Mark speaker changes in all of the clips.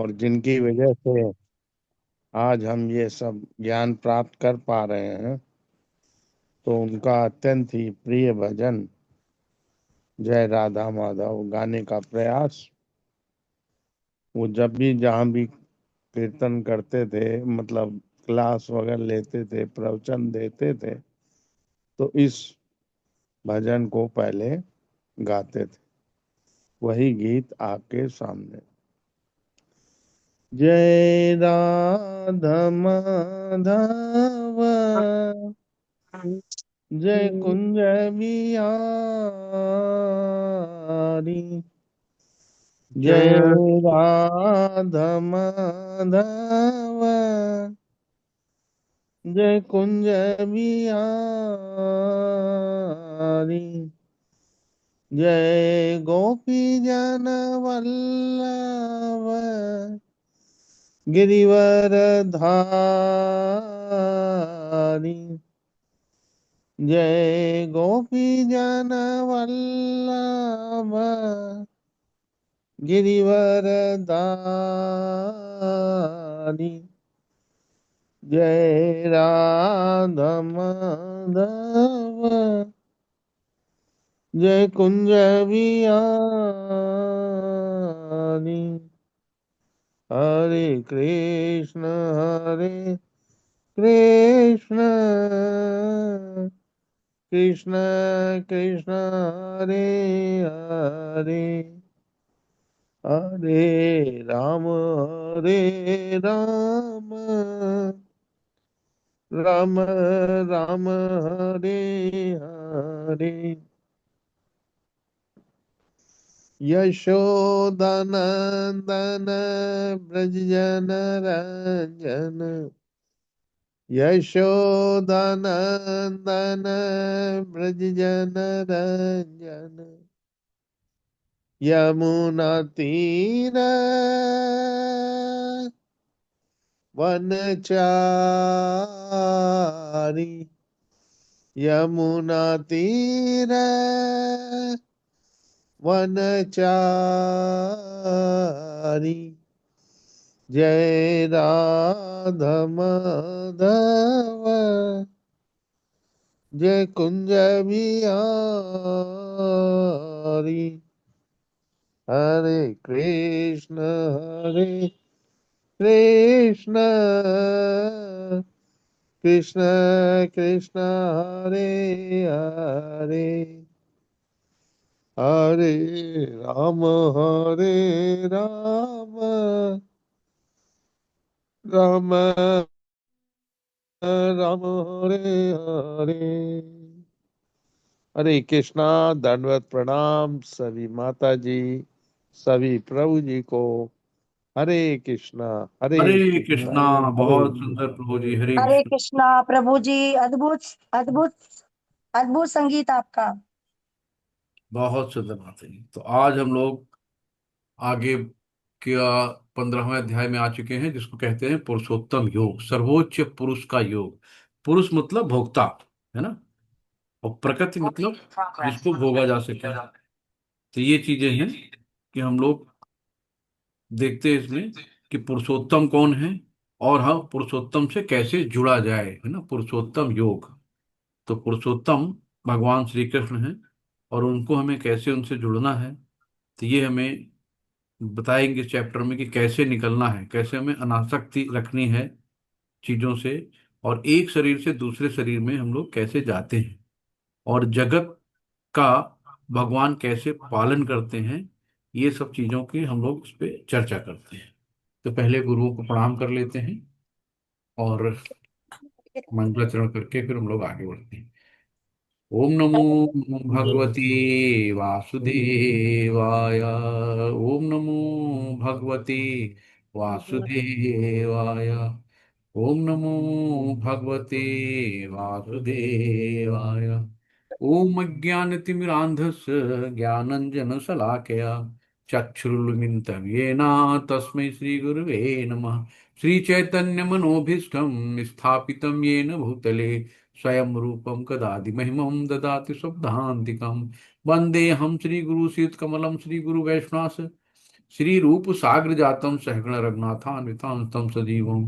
Speaker 1: और जिनकी वजह से आज हम ये सब ज्ञान प्राप्त कर पा रहे हैं, तो उनका अत्यंत ही प्रिय भजन जय राधा माधव गाने का प्रयास वो जब भी जहाँ भी कीर्तन करते थे, मतलब क्लास वगैरह लेते थे, प्रवचन देते थे, तो इस भजन को पहले गाते थे। वही गीत आपके सामने। जय राधा माधव जय कुंज बिहारी जय
Speaker 2: जय
Speaker 1: राधा माधव जय कुंज बिहारी जय गोपी जन वल्लभ गिरिवर धारी जय गोपी जन वल्लभ गिरिवर धारी जय राधा माधव जय कुंज बिहारी हरे कृष्ण कृष्ण कृष्ण हरे हरे हरे राम राम राम हरे हरे यशोदानंदन ब्रज जन रंजन यशोदानंदन ब्रज जन रंजन यमुना तीर वनचारी यमुना तीर वनचारी जय राधा माधव जय कुंज बिहारी हरे कृष्ण कृष्ण कृष्ण हरे हरे हरे राम राम राम हरे हरे हरे कृष्णा। दंडवत प्रणाम सभी माता जी, सभी प्रभु जी को। हरे कृष्णा हरे
Speaker 2: हरे
Speaker 1: कृष्णा
Speaker 2: कृष्णा।
Speaker 1: हरे
Speaker 2: बहुत सुंदर प्रभु जी, हरे
Speaker 3: हरे
Speaker 2: कृष्ण।
Speaker 3: कृष्णा प्रभु जी। अद्भुत अद्भुत अद्भुत संगीत आपका।
Speaker 2: बहुत सुंदर बात है। तो आज हम लोग आगे के 15वें अध्याय में आ चुके हैं, जिसको कहते हैं पुरुषोत्तम योग, सर्वोच्च पुरुष का योग। पुरुष मतलब भोक्ता, है ना। और प्रकृति मतलब जिसको भोगा जा सके। तो ये चीजें हैं कि हम लोग देखते हैं इसमें कि पुरुषोत्तम कौन है और हम पुरुषोत्तम से कैसे जुड़ा जाए, है ना। पुरुषोत्तम योग। तो पुरुषोत्तम भगवान श्री कृष्ण हैं और उनको हमें कैसे उनसे जुड़ना है, तो ये हमें बताएंगे इस चैप्टर में कि कैसे निकलना है, कैसे हमें अनासक्ति रखनी है चीजों से, और एक शरीर से दूसरे शरीर में हम लोग कैसे जाते हैं, और जगत का भगवान कैसे पालन करते हैं। ये सब चीजों की हम लोग इस पे चर्चा करते हैं। तो पहले गुरुओं को प्रणाम कर लेते हैं और मंगलाचरण करके फिर हम लोग आगे बढ़ते हैं। ओम नमो भगवती वासुदेवाय। ओम नमो भगवती वासुदेवाय। ओम नमो भगवते वासुदेवाय। ओम अज्ञानतिमिरान्धस्य ज्ञानञ्जनशलाकया चक्षुरुन्मिलितं येन तस्मै श्रीगुरवे नमः। श्रीचैतन्यमनोभीष्टं स्थापितं येन भूतले स्वयं रूपं कदादि महिमं ददाति शब्दान्तिकं। वन्देऽहं श्रीगुरुशीतकमलं श्रीगुरुवैष्णवास श्री रूप साग्र जातम सहगण रघुनाथान्वितां तम सजीवम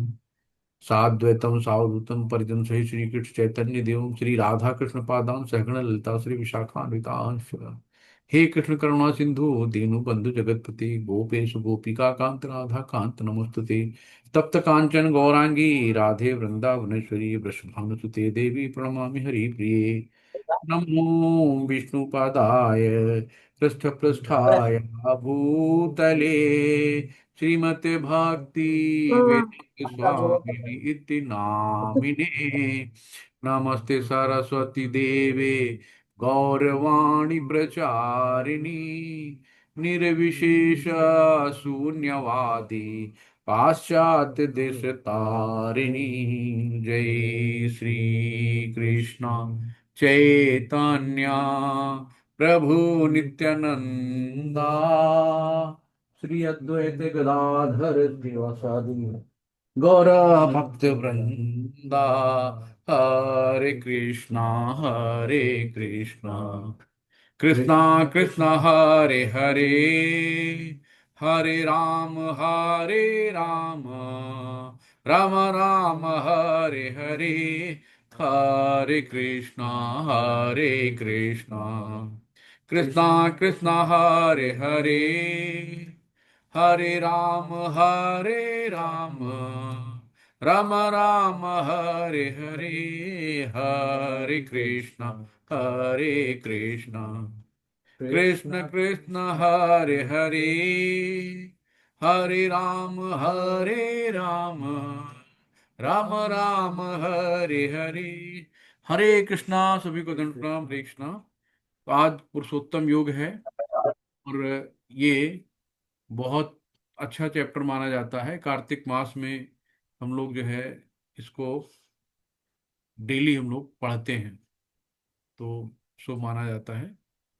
Speaker 2: साद्वैतम सावधूतम परिजन सहित श्री कृष्ण चैतन्य देवम श्री राधा कृष्ण पादाम सहगण ललिता श्री विशाखान्वितांश। हे कृष्ण करुणा सिंधु दीनु बंधु जगतपति गोपेश गोपिका कांत राधा कांत नमोस्तुते। तप्त कांचन गौरांगी राधे वृंदावनेश्वरी वृषभानुसुते देवी प्रणमामि हरि प्रिये। नमो विष्णुपादाय पृष्ठपृष्ठाय भूतले श्रीमते भक्ति वेदांत स्वामिनि इति नामिने। नमस्ते सरस्वती देवे गौरवाणी प्रचारिणी निर्विशेष शून्यवादी पाश्चात्य देश तारिणी। जय श्री कृष्ण चैतन्य प्रभु नित्यानंदा श्री अद्वैत गदाधर श्रीवासादि गौर भक्त वृंदा। हरे कृष्णा कृष्णा कृष्णा हरे हरे हरे राम राम राम हरे हरे। हरे कृष्णा कृष्णा कृष्णा हरे हरे हरे राम राम राम हरे हरे। हरे कृष्णा कृष्ण कृष्ण हरे हरे हरे राम राम राम हरे हरे। हरे कृष्णा। सभी को दंड प्रणाम। हरे कृष्णा। तो आज पुरुषोत्तम योग है और ये बहुत अच्छा चैप्टर माना जाता है। कार्तिक मास में हम लोग जो है इसको डेली हम लोग पढ़ते हैं, तो शुभ माना जाता है।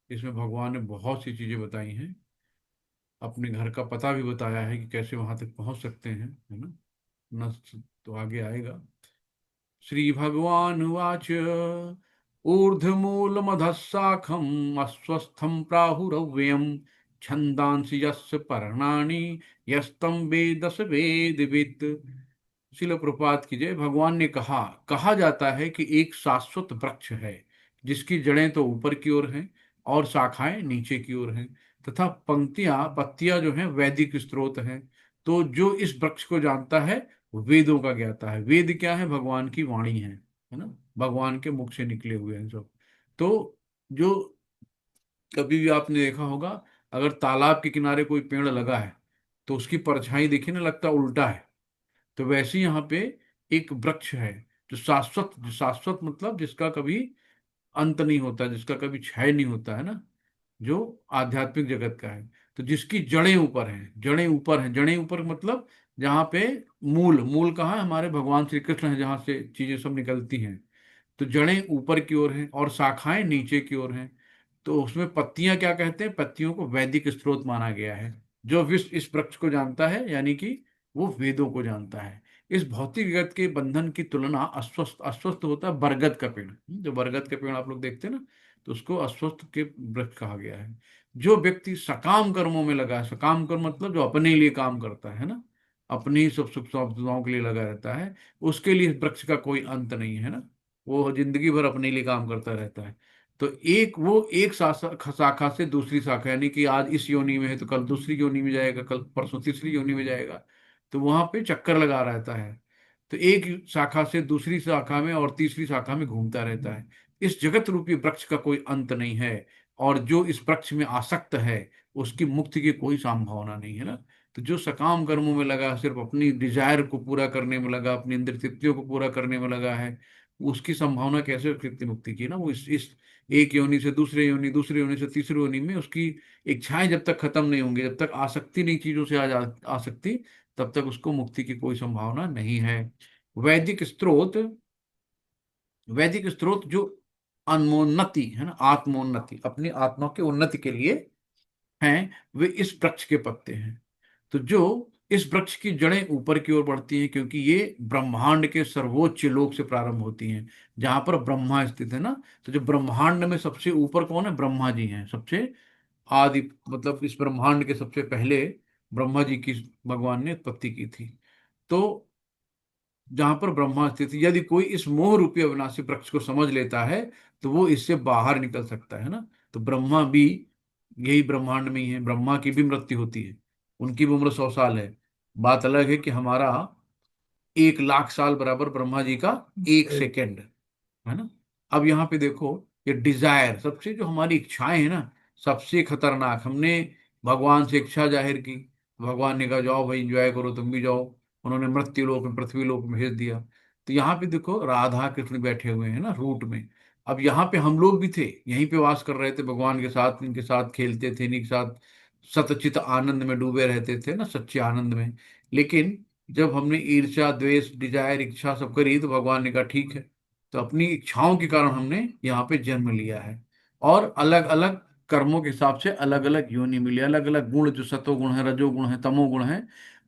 Speaker 2: इसमें भगवान ने बहुत सी चीजें बताई हैं, अपने घर का पता भी बताया है कि कैसे वहां तक पहुंच सकते हैं, है ना। न तो आगे आएगा। श्री भगवान वाच ऊर्ध्वमूलमधः शाखम् अस्वस्थं प्राहुरव्ययम् छन्दांसि यस्य पर्णानि यस्तं वेद स वेदवित्। शिल प्रपात की जय। भगवान ने कहा जाता है कि एक शाश्वत वृक्ष है जिसकी जड़ें तो ऊपर की ओर हैं और शाखाएं नीचे की ओर हैं, तथा पत्तियां जो हैं वैदिक स्रोत हैं। तो जो इस वृक्ष को जानता है वेदों का ज्ञाता है। वेद क्या है? भगवान की वाणी है ना। भगवान के मुख से निकले हुए हैं सब। तो जो कभी भी आपने देखा होगा, अगर तालाब के किनारे कोई पेड़ लगा है तो उसकी परछाई देखिए ना, लगता उल्टा है। तो वैसे ही यहाँ पे एक वृक्ष है जो शाश्वत मतलब जिसका कभी अंत नहीं होता, जिसका कभी क्षय नहीं होता, है ना, जो आध्यात्मिक जगत का है। तो जिसकी जड़ें ऊपर मतलब जहाँ पे मूल मूल कहाँ है? हमारे भगवान श्री कृष्ण है, जहाँ से चीजें सब निकलती हैं। तो जड़ें ऊपर की ओर हैं और शाखाएं नीचे की ओर हैं। तो उसमें पत्तियां क्या कहते हैं? पत्तियों को वैदिक स्रोत माना गया है। जो विश्व इस वृक्ष को जानता है, यानी कि वो वेदों को जानता है। इस भौतिक जगत के बंधन की तुलना अस्वस्थ अस्वस्थ होता है बरगद का पेड़। जो बरगद के पेड़ आप लोग देखते हैं ना, तो उसको अस्वस्थ के वृक्ष कहा गया है। जो व्यक्ति सकाम कर्मों में लगा है, सकाम कर्म मतलब जो अपने लिए काम करता है ना, अपनी ही सब सुख सुविधाओं के लिए लगा रहता है, उसके लिए इस वृक्ष का कोई अंत नहीं है ना। वो जिंदगी भर अपने लिए काम करता रहता है। तो एक शाखा से दूसरी शाखा, यानी कि आज इस योनि में है तो कल दूसरी योनि में जाएगा, कल परसों तीसरी योनि में जाएगा। तो वहां पे चक्कर लगा रहता है। तो एक शाखा से दूसरी शाखा में और तीसरी शाखा में घूमता रहता है। इस जगत रूपी वृक्ष का कोई अंत नहीं है। और जो इस वृक्ष में आसक्त है उसकी मुक्ति की कोई संभावना नहीं है ना। तो जो सकाम कर्मों में लगा, सिर्फ अपनी डिजायर को पूरा करने में लगा, अपनी इंद्रिय तृप्तियों को पूरा करने में लगा है, उसकी संभावना कैसे कृत्य मुक्ति की ना। वो इस एक योनि से दूसरे योनि, दूसरे योनि से तीसरे योनि में उसकी इच्छाएं जब तक खत्म नहीं होंगी, जब तक आसक्ति नहीं चीजों से आसक्ति, तब तक उसको मुक्ति की कोई संभावना नहीं है। वैदिक स्रोत वैदिक स्रोत जो अनमोन्नति है ना, आत्मोन्नति, अपनी आत्मा की उन्नति के लिए हैं, वे इस वृक्ष के पत्ते हैं। तो जो इस वृक्ष की जड़ें ऊपर की ओर बढ़ती हैं, क्योंकि ये ब्रह्मांड के सर्वोच्च लोक से प्रारंभ होती हैं, जहां पर ब्रह्मा स्थित है ना। तो जो ब्रह्मांड में सबसे ऊपर कौन है? ब्रह्मा जी हैं, सबसे आदि, मतलब इस ब्रह्मांड के सबसे पहले ब्रह्मा जी की भगवान ने उत्पत्ति की थी। तो जहां पर ब्रह्मा स्थित है, यदि कोई इस मोह रूपी अविनाशी वृक्ष को समझ लेता है तो वो इससे बाहर निकल सकता है ना। तो ब्रह्मा भी यही ब्रह्मांड में ही है, ब्रह्मा की भी मृत्यु होती है, उनकी भी उम्र 100 साल है। बात अलग है कि हमारा 1 लाख साल बराबर ब्रह्मा जी का 1 सेकेंड है ना। अब यहाँ पे देखो, ये डिजायर, सबसे जो हमारी इच्छाएं है ना, सबसे खतरनाक। हमने भगवान से इच्छा जाहिर की, भगवान ने कहा जाओ भाई एंजॉय करो, तुम भी जाओ। उन्होंने मृत्यु लोक में, पृथ्वी लोक में भेज दिया। तो यहाँ पे देखो राधा कृष्ण बैठे हुए हैं ना रूट में। अब यहाँ पे हम लोग भी थे, यहीं पे वास कर रहे थे भगवान के साथ, इनके साथ खेलते थे, इनके साथ सतचित आनंद में डूबे रहते थे ना, सच्चे आनंद में। लेकिन जब हमने ईर्ष्या, द्वेष, डिजायर, इच्छा सब करी तो भगवान ने कहा ठीक है। तो अपनी इच्छाओं के कारण हमने यहाँ पे जन्म लिया है, और अलग अलग कर्मों के हिसाब से अलग अलग योनि मिली, अलग अलग गुण, जो सतोगुण है, रजोगुण है, तमोगुण है,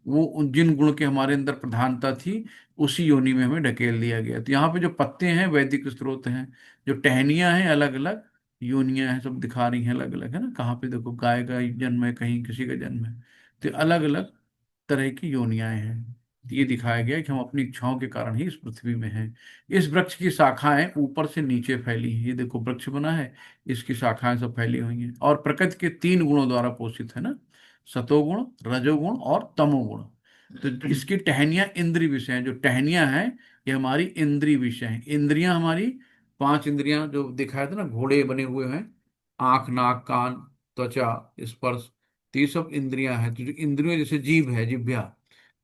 Speaker 2: वो जिन गुण के हमारे अंदर प्रधानता थी उसी योनि में हमें ढकेल दिया गया। तो यहाँ पे जो पत्ते हैं वैदिक स्रोत हैं, जो टहनियां हैं अलग अलग योनियां हैं, सब दिखा रही हैं अलग अलग, है ना। कहाँ पे देखो गाय का जन्म है, कहीं किसी का जन्म है। तो अलग अलग तरह की योनियां हैं। ये दिखाया गया कि हम अपनी इच्छाओं के कारण ही इस पृथ्वी में हैं। इस वृक्ष की शाखाएं ऊपर से नीचे फैली हैं, ये देखो वृक्ष बना है, इसकी शाखाएं सब फैली हुई हैं, और प्रकृति के 3 गुणों द्वारा पोषित है ना, सतोगुण, रजोगुण और तमोगुण। तो इसकी टहनियां इंद्रिय विषय हैं, जो टहनियां हैं ये हमारी इंद्रिय विषय हैं। इंद्रियां हमारी 5 इंद्रियां जो दिखाए थे ना, घोड़े बने हुए हैं, आंख, नाक, कान, त्वचा, स्पर्श, तो ये सब इंद्रियां हैं। तो जो इंद्रियों, जैसे जीभ है, जिह्वा।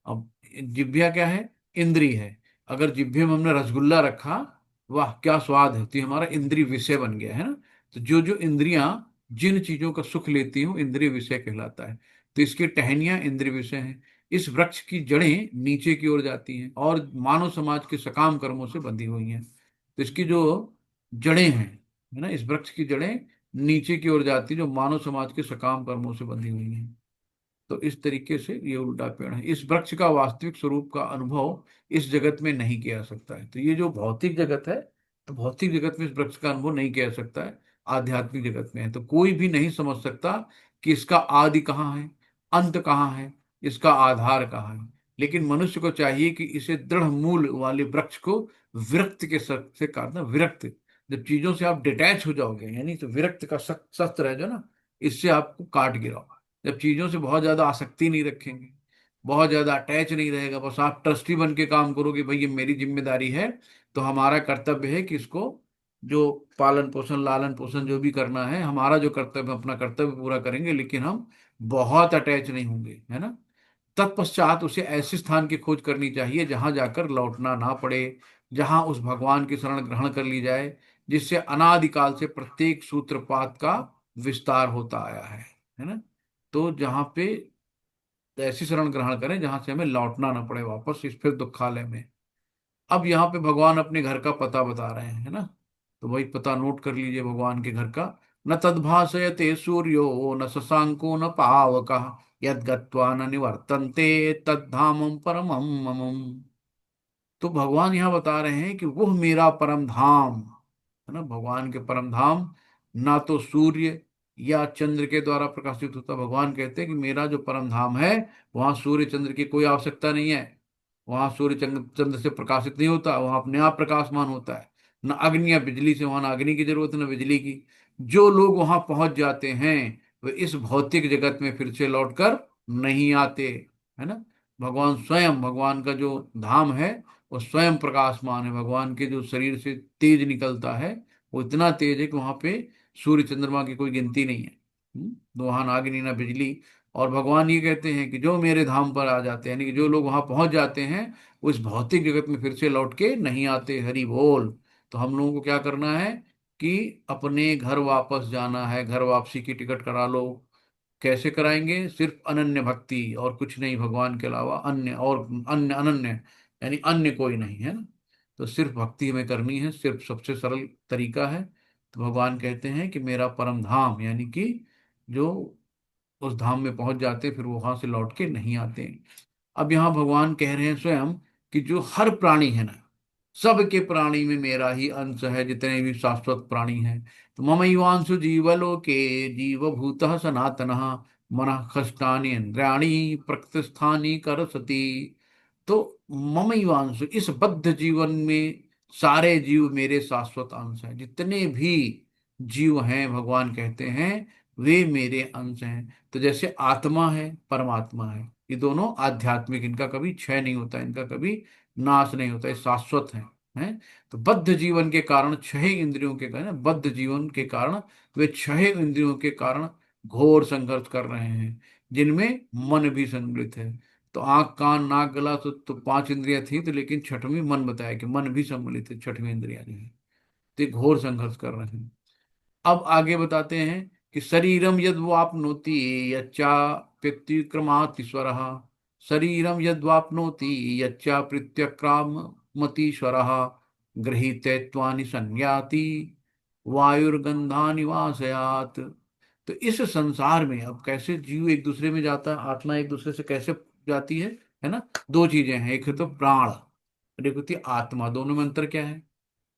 Speaker 2: अब जिह्वा क्या है? इंद्री है। अगर जिह्वे में हमने रसगुल्ला रखा, वाह क्या स्वाद है, तो ये हमारा इंद्रिय विषय बन गया है ना। तो जो जो इंद्रियां जिन चीजों का सुख लेती हैं वो इंद्रिय विषय कहलाता है। तो इसकी टहनियां इंद्रिय विषय हैं। इस वृक्ष की जड़ें नीचे की ओर जाती हैं और मानव समाज के सकाम कर्मों से बंधी हुई हैं। तो इसकी जो जड़ें हैं, है ना, इस वृक्ष की जड़ें नीचे की ओर जाती हैं, जो मानव समाज के सकाम कर्मों से बंधी हुई हैं। तो इस तरीके से ये उल्टा पेड़ है। इस वृक्ष का वास्तविक स्वरूप का अनुभव इस जगत में नहीं किया जा सकता है। तो ये जो भौतिक जगत है, तो भौतिक जगत में इस वृक्ष का अनुभव नहीं किया जा सकता है। आध्यात्मिक जगत में है तो कोई भी नहीं समझ सकता कि इसका आदि कहाँ है, अंत कहाँ है, इसका आधार कहाँ है। लेकिन मनुष्य को चाहिए कि इसे दृढ़ मूल वाले वृक्ष को विरक्त के से काटना। विरक्त, जब चीजों से आप डिटैच हो जाओगे, यानी तो विरक्त का शस्त्र है जो ना, इससे आपको काट गिराओ। जब चीजों से बहुत ज्यादा आसक्ति नहीं रखेंगे, बहुत ज्यादा अटैच नहीं रहेगा, बस आप ट्रस्टी बन के काम करोगे, भाई ये मेरी जिम्मेदारी है, तो हमारा कर्तव्य है कि इसको जो पालन पोषण, लालन पोषण जो भी करना है, हमारा जो कर्तव्य, अपना कर्तव्य पूरा करेंगे, लेकिन हम बहुत अटैच नहीं होंगे, है ना। तत्पश्चात उसे ऐसे स्थान की खोज करनी चाहिए जहां जाकर लौटना ना पड़े, जहां उस भगवान की शरण ग्रहण कर ली जाए जिससे अनादिकाल से प्रत्येक सूत्रपात का विस्तार होता आया है ना। तो जहाँ पे ऐसी शरण ग्रहण करें जहां से हमें लौटना ना पड़े वापस इस फिर दुखालय में। अब यहाँ पे भगवान अपने घर का पता बता रहे हैं, है ना। तो वही पता नोट कर लीजिए भगवान के घर का। न तद्भासयते सूर्यो न शशांको न पावकः यद् गत्वा न निवर्तन्ते तद्धामं परमं मम। तो भगवान यहाँ बता रहे हैं कि वह मेरा परम धाम है ना। भगवान के परम धाम ना तो सूर्य या चंद्र के द्वारा प्रकाशित होता। भगवान कहते हैं कि मेरा जो परम धाम है, वहां सूर्य चंद्र की कोई आवश्यकता नहीं है। वहां सूर्य चंद्र से प्रकाशित नहीं होता, वहां अपने आप प्रकाशमान होता है। न अग्नि या बिजली से, वहां ना अग्नि की जरूरत है न बिजली की। जो लोग वहां पहुंच जाते हैं वे इस भौतिक जगत में फिर से लौटकर नहीं आते, है ना। भगवान स्वयं, भगवान का जो धाम है वो स्वयं प्रकाशमान है। भगवान के जो शरीर से तेज निकलता है वो इतना तेज है कि वहां पे सूर्य चंद्रमा की कोई गिनती नहीं है। तो वहां ना अग्नि ना बिजली। और भगवान ये कहते हैं कि जो मेरे धाम पर आ जाते हैं, यानी कि जो लोग वहां पहुंच जाते हैं, वो इस भौतिक जगत में फिर से लौट के नहीं आते। हरि बोल। तो हम लोगों को क्या करना है कि अपने घर वापस जाना है। घर वापसी की टिकट करा लो। कैसे कराएंगे? सिर्फ अनन्य भक्ति और कुछ नहीं, भगवान के अलावा अन्य, और अन्य अनन्य यानी अन्य कोई नहीं, है ना। तो सिर्फ भक्ति हमें करनी है, सिर्फ सबसे सरल तरीका है। तो भगवान कहते हैं कि मेरा परम धाम, यानी कि जो उस धाम में पहुंच जाते फिर वो वहां से लौट के नहीं आते। अब यहाँ भगवान कह रहे हैं स्वयं कि जो हर प्राणी है ना, सबके प्राणी में मेरा ही अंश है, जितने भी शाश्वत प्राणी हैं। तो ममैवांशु जीवलोके जीवभूतः सनातनः मनः कष्टानि इंद्रियाणि प्रकृतिस्थानि करसति। तो ममैवांश, इस बद्ध जीवन में सारे जीव मेरे शाश्वत अंश हैं। जितने भी जीव हैं भगवान कहते हैं वे मेरे अंश हैं। तो जैसे आत्मा है परमात्मा है, ये दोनों आध्यात्मिक, इनका कभी क्षय नहीं होता, इनका कभी नाश नहीं होता, ये शाश्वत हैं। तो बद्ध जीवन के कारण, छह इंद्रियों के कारण, बद्ध जीवन के कारण वे छह इंद्रियों के कारण घोर संघर्ष कर रहे हैं, जिनमें मन भी सम्मिलित है। तो आंख कान नाक गला तो पांच इंद्रियां थी, तो लेकिन छठवीं मन बताया कि मन भी सम्मिलित है, छठवीं इंद्रिया जो है। तो ये घोर संघर्ष कर रहे हैं। अब आगे बताते हैं कि शरीरम यद वापनोति यच्चा प्रत्युक्रमातीश्वर, शरीरम यद वापनोति यच्चा प्रत्यक्रामतीश्वर, गृहीतैत्वानि संयाति वायुर्गंधानि वासयात। तो इस संसार में अब कैसे जीव एक दूसरे में जाता है, आत्मा एक दूसरे से कैसे जाती है ना। दो चीजें हैं, एक है तो प्राण और एक होती है आत्मा। दोनों में अंतर क्या है?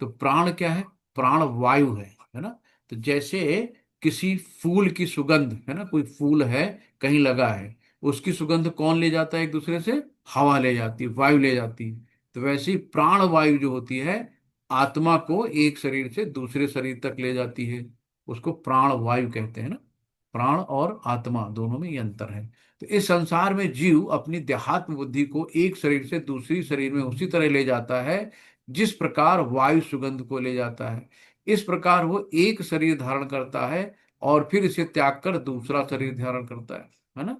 Speaker 2: तो प्राण क्या है? प्राण वायु है ना। तो जैसे किसी फूल की सुगंध है ना, कोई फूल है कहीं लगा है, उसकी सुगंध कौन ले जाता है एक दूसरे से? हवा ले जाती है, वायु ले जाती है। तो वैसे ही प्राण वायु जो होती है आत्मा को एक शरीर से दूसरे शरीर तक ले जाती है, उसको प्राण वायु कहते हैं ना। प्राण और आत्मा दोनों में ये अंतर है। तो इस संसार में जीव अपनी देहात्म बुद्धि को एक शरीर से दूसरी शरीर में उसी तरह ले जाता है जिस प्रकार वायु सुगंध को ले जाता है। इस प्रकार वो एक शरीर धारण करता है और फिर इसे त्याग कर दूसरा शरीर धारण करता है ना।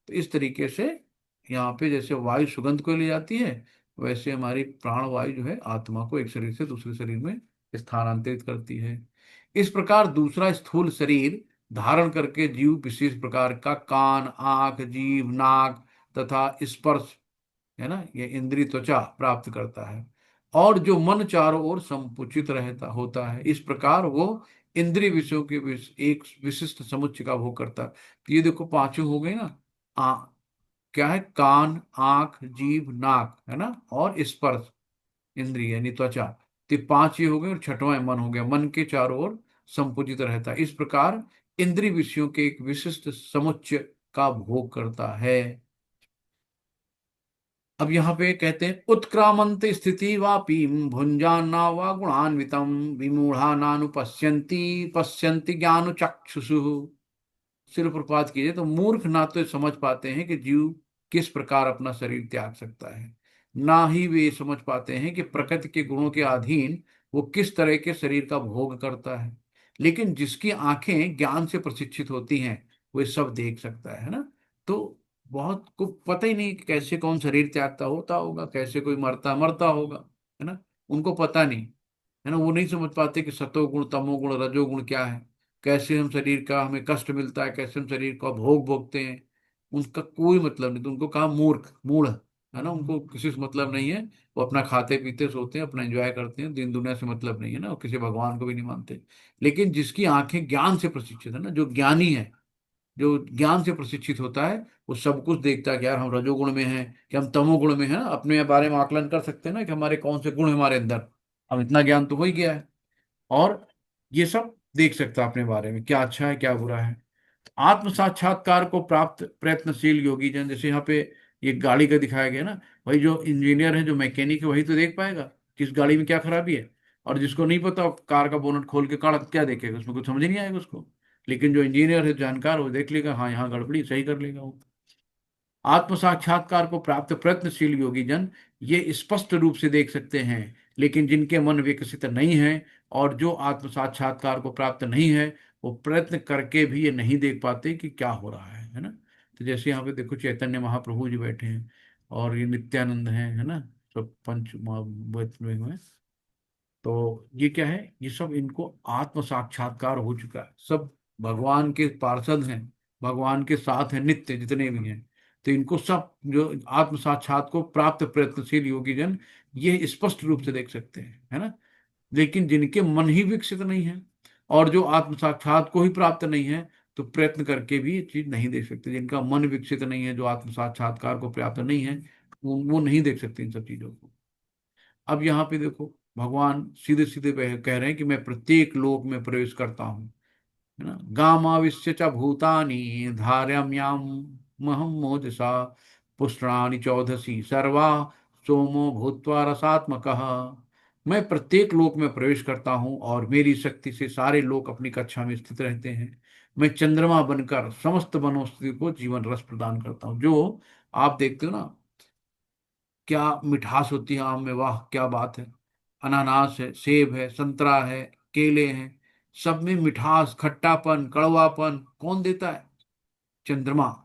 Speaker 2: तो इस तरीके से यहाँ पे जैसे वायु सुगंध को ले जाती है, वैसे हमारी प्राण वायु जो है आत्मा को एक शरीर से दूसरे शरीर में स्थानांतरित करती है। इस प्रकार दूसरा स्थूल शरीर धारण करके जीव विशेष प्रकार का कान आंख जीभ नाक तथा स्पर्श है ना, ये इंद्रिय त्वचा प्राप्त करता है। और जो मन चारों ओर संकुचित रहता होता है, इस प्रकार वो इंद्रिय विषयों के एक विशिष्ट समुच्चय का भोग करता है। तो ये देखो पांचों हो गए ना। आ क्या है? कान आंख जीभ नाक है ना, और स्पर्श इंद्रिय यानी त्वचा। तो ये पांच ये हो गए और छठवां मन हो गया, मन के चारों ओर संकुचित रहता है। इस प्रकार इंद्रिय विषयों के एक विशिष्ट समुच्चय का भोग करता है। अब यहाँ पे कहते हैं उत्क्रामंत स्थिति वापी भुंजाना वा गुणान्वितम विमूढ़ा नानुपश्यन्ति पश्यन्ति ज्ञान चक्षुषु। सिर प्रपात कीजिए तो मूर्ख ना तो समझ पाते हैं कि जीव किस प्रकार अपना शरीर त्याग सकता है, ना ही वे समझ पाते हैं कि प्रकृति के गुणों के अधीन वो किस तरह के शरीर का भोग करता है। लेकिन जिसकी आंखें ज्ञान से प्रशिक्षित होती हैं वो ये सब देख सकता है ना। तो बहुत को पता ही नहीं कि कैसे कौन शरीर त्यागता होता होगा, कैसे कोई मरता मरता होगा, है ना। उनको पता नहीं, है ना। वो नहीं समझ पाते कि सतोगुण तमोगुण रजोगुण क्या है, कैसे हम शरीर का हमें कष्ट मिलता है, कैसे हम शरीर का भोग भोगते हैं। उनका कोई मतलब नहीं। तो उनको कहा मूर्ख मूढ़, है ना। उनको किसी से मतलब नहीं है। वो अपना खाते पीते सोते हैं, अपना एंजॉय करते हैं, दिन दुनिया से मतलब नहीं है ना। वो किसी भगवान को भी नहीं मानते। लेकिन जिसकी आंखें ज्ञान से प्रशिक्षित है ना, जो ज्ञानी है, जो ज्ञान से प्रशिक्षित होता है, वो सब कुछ देखता है कि यार हम रजोगुण में हैं कि हम तमोगुण में हैं ना। अपने बारे में आकलन कर सकते हैं ना कि हमारे कौन से गुण हैं हमारे अंदर। अब इतना ज्ञान तो हो ही गया है, और ये सब देख सकता है अपने बारे में क्या अच्छा है क्या बुरा है। आत्म साक्षात्कार को प्राप्त प्रयत्नशील योगी जन, जैसे यहाँ पे ये गाड़ी का दिखाया गया ना, वही जो इंजीनियर है जो मैकेनिक है वही तो देख पाएगा कि इस गाड़ी में क्या खराबी है। और जिसको नहीं पता कार का बोनट खोल के काढ़ा क्या देखेगा, उसमें कुछ समझ ही नहीं आएगा उसको। लेकिन जो इंजीनियर है जानकार, वो देख लेगा हाँ यहाँ गड़बड़ी, सही कर लेगा वो। आत्म साक्षात्कार को प्राप्त प्रयत्नशील योगी जन ये स्पष्ट रूप से देख सकते हैं। लेकिन जिनके मन विकसित नहीं है और जो आत्म साक्षात्कार को प्राप्त नहीं है, वो प्रयत्न करके भी ये नहीं देख पाते कि क्या हो रहा है ना। तो जैसे यहाँ पे देखो चैतन्य महाप्रभु जी बैठे हैं और ये नित्यानंद हैं, है ना। सब बैठे हुए हैं। तो ये क्या है? ये सब इनको आत्म साक्षात्कार हो चुका है, सब भगवान के पार्षद हैं, भगवान के साथ हैं नित्य जितने भी हैं। तो इनको सब जो आत्म साक्षात को प्राप्त प्रयत्नशील योगी जन ये स्पष्ट रूप से देख सकते हैं, है ना। लेकिन जिनके मन ही विकसित नहीं है और जो आत्म साक्षात को ही प्राप्त नहीं है, तो प्रयत्न करके भी ये चीज नहीं देख सकते। जिनका मन विकसित नहीं है, जो आत्म साक्षात्कार को प्राप्त नहीं है, वो नहीं देख सकते इन सब चीजों को। अब यहाँ पे देखो भगवान सीधे सीधे कह रहे हैं कि मैं प्रत्येक लोक में प्रवेश करता हूँ। है ना। गामाविश्य च भूतानि धारयाम्याम महम मोजसा पुष्णानि चौदसी सर्वा सोमो भूत्वा रसात्मकः। मैं प्रत्येक लोक में प्रवेश करता हूँ और मेरी शक्ति से सारे लोक अपनी कक्षा में स्थित रहते हैं। मैं चंद्रमा बनकर समस्त वनस्पति को जीवन रस प्रदान करता हूँ। जो आप देखते हो ना, क्या मिठास होती है आम में, वाह क्या बात है। अनानास है, सेब है, संतरा है, केले हैं, सब में मिठास, खट्टापन, कड़वापन कौन देता है? चंद्रमा।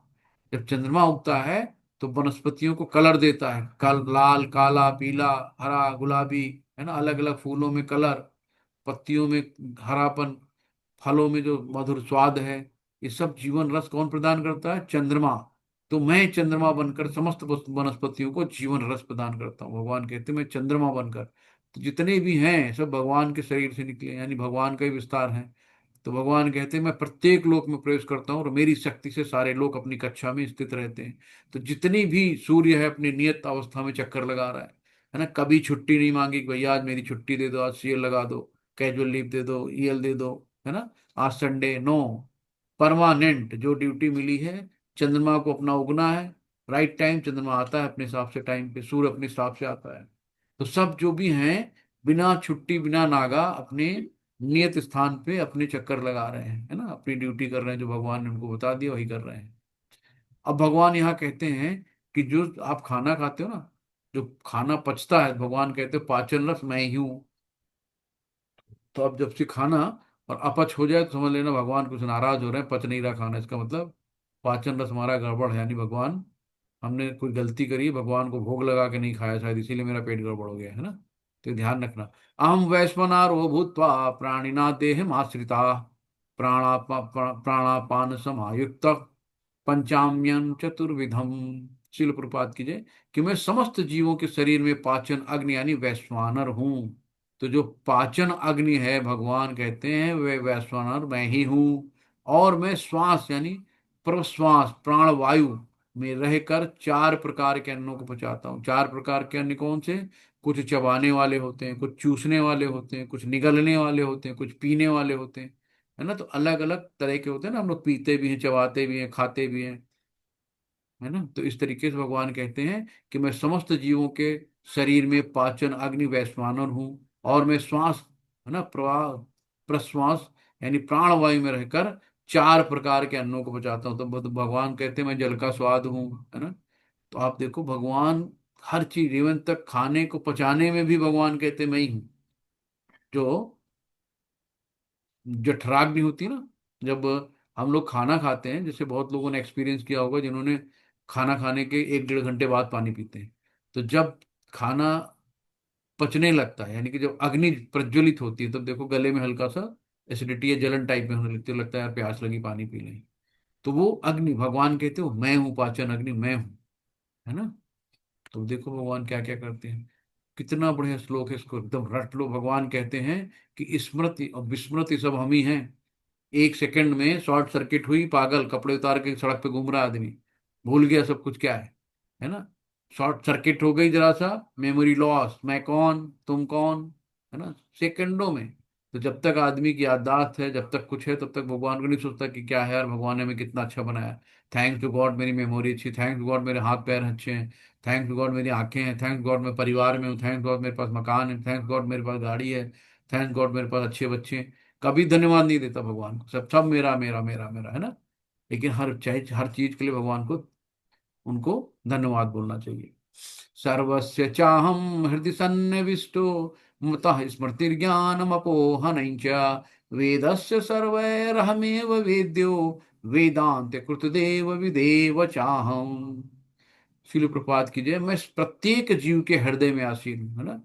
Speaker 2: जब चंद्रमा उगता है तो वनस्पतियों को कलर देता है, लाल, काला, पीला, हरा, गुलाबी, है ना, अलग अलग फूलों में कलर, पत्तियों में हरापन, फलों में जो मधुर स्वाद है, ये सब जीवन रस कौन प्रदान करता है? चंद्रमा। तो मैं चंद्रमा बनकर समस्त वनस्पतियों को जीवन रस प्रदान करता हूँ। भगवान कहते हैं मैं चंद्रमा बनकर, तो जितने भी हैं सब भगवान के शरीर से निकले, यानी भगवान का ही विस्तार है। तो भगवान कहते हैं मैं प्रत्येक लोक में प्रवेश करता हूँ और मेरी शक्ति से सारे लोग अपनी कक्षा में स्थित रहते हैं। तो जितनी भी सूर्य है अपनी नियत अवस्था में चक्कर लगा रहा है ना, कभी छुट्टी नहीं मांगी कि भैया आज मेरी छुट्टी दे दो, आज सीएल लगा दो, कैजुअल लीव दे दो, ईएल दे दो, है ना, आज संडे, नो। परमानेंट जो ड्यूटी मिली है, चंद्रमा को अपना उगना है, राइट टाइम चंद्रमा आता है अपने हिसाब से, टाइम पे सूर्य अपने हिसाब से आता है। तो सब जो भी हैं बिना छुट्टी बिना नागा अपने नियत स्थान पे अपने चक्कर लगा रहे हैं, है ना, अपनी ड्यूटी कर रहे हैं, जो भगवान ने उनको बता दिया वही कर रहे हैं। अब भगवान यहाँ कहते हैं कि जो आप खाना खाते हो ना, जो खाना पचता है, भगवान कहते हैं पाचन रस मैं ही हूँ। तो अब जब से खाना और अपच हो जाए तो समझ लेना भगवान कुछ नाराज हो रहे हैं, पच नहीं रहा खाना, इसका मतलब पाचन रस हमारा गड़बड़ है, यानी भगवान, हमने कोई गलती करी, भगवान को भोग लगा के नहीं खाया शायद, इसीलिए मेरा पेट गड़बड़ हो गया है ना। तो ध्यान रखना। अहम वैश्वनारो भूत्वा प्राणिना देहम आश्रिता प्राणापान समायुक्त पंचाम्यं चतुर्विधम। शिल प्रपात कीजिए कि मैं समस्त जीवों के शरीर में पाचन अग्नि यानी वैश्वानर हूं। तो जो पाचन अग्नि है भगवान कहते हैं वे वैश्वानर मैं ही हूं। और मैं श्वास यानी प्रश्वास प्राण वायु में रहकर चार प्रकार के अन्नों को पचाता हूँ। चार प्रकार के अन्न कौन से? कुछ चबाने वाले होते हैं, कुछ चूसने वाले होते हैं, कुछ निगलने वाले होते हैं, कुछ पीने वाले होते हैं, है ना। तो अलग अलग तरह के होते हैं ना, हम लोग पीते भी हैं, चबाते भी हैं, खाते भी हैं, है ना। तो इस तरीके से भगवान कहते हैं कि मैं समस्त जीवों के शरीर में पाचन अग्नि वैश्वानर हूँ। और मैं श्वास, है ना, प्रवाह प्रश्वास यानी प्राण वायु में रहकर चार प्रकार के अन्नों को पचाता हूँ। तो भगवान कहते हैं मैं जल का स्वाद हूँ, है ना। तो आप देखो भगवान हर चीज, इवन तक खाने को पचाने में भी भगवान कहते हैं मैं ही हूँ। जो जठराग्नि होती है ना, जब हम लोग खाना खाते हैं, जैसे बहुत लोगों ने एक्सपीरियंस किया होगा जिन्होंने खाना खाने के 1 डेढ़ घंटे बाद पानी पीते हैं, तो जब खाना पचने लगता है, यानी कि जब अग्नि प्रज्वलित होती है, तब देखो गले में हल्का सा एसिडिटी या जलन टाइप में होने लगती है, लगता है यार प्यास लगी पानी पी लें। तो वो अग्नि भगवान कहते हो मैं हूँ, पाचन अग्नि मैं हूँ, है ना। तो देखो भगवान क्या क्या करते हैं, कितना बढ़िया श्लोक है, इसको एकदम रट लो। भगवान कहते हैं कि स्मृति और विस्मृति सब हम ही हैं। 1 सेकंड में शॉर्ट सर्किट हुई, पागल कपड़े उतार के सड़क पे घूम रहा आदमी, भूल गया सब कुछ क्या है ना। शॉर्ट सर्किट हो गई जरा सा, मेमोरी लॉस, मैं कौन तुम कौन, है ना, सेकंडों में। तो जब तक आदमी की याददाश्त है, जब तक कुछ है, तब तक भगवान को नहीं सोचता कि क्या है यार, भगवान ने हमें कितना अच्छा बनाया। थैंक्स टू गॉड मेरी मेमोरी अच्छी, थैंक्स टू गॉड मेरे हाथ पैर अच्छे हैं, थैंक्स टू गॉड मेरी आंखें हैं, थैंक्स गॉड मैं परिवार में हूँ, थैंक्स गॉड मेरे पास मकान है, थैंक्स गॉड मेरे पास गाड़ी है, थैंक्स गॉड मेरे पास अच्छे बच्चे हैं। कभी धन्यवाद नहीं देता भगवान को, सब सब मेरा मेरा मेरा मेरा, है ना। लेकिन हर चाहे हर चीज के लिए भगवान को, उनको धन्यवाद बोलना चाहिए। सर्वस्य चाहम हृदय सन्निविष्टो मतः स्मृतिर्ज्ञानमपोहनं च वेदस्य सर्वैरहमेव वेद्यो वेदांत कृतदेव विदेव चाहम। शिल प्रपात कीजिए मैं प्रत्येक जीव के हृदय में आसीन हूं, है ना।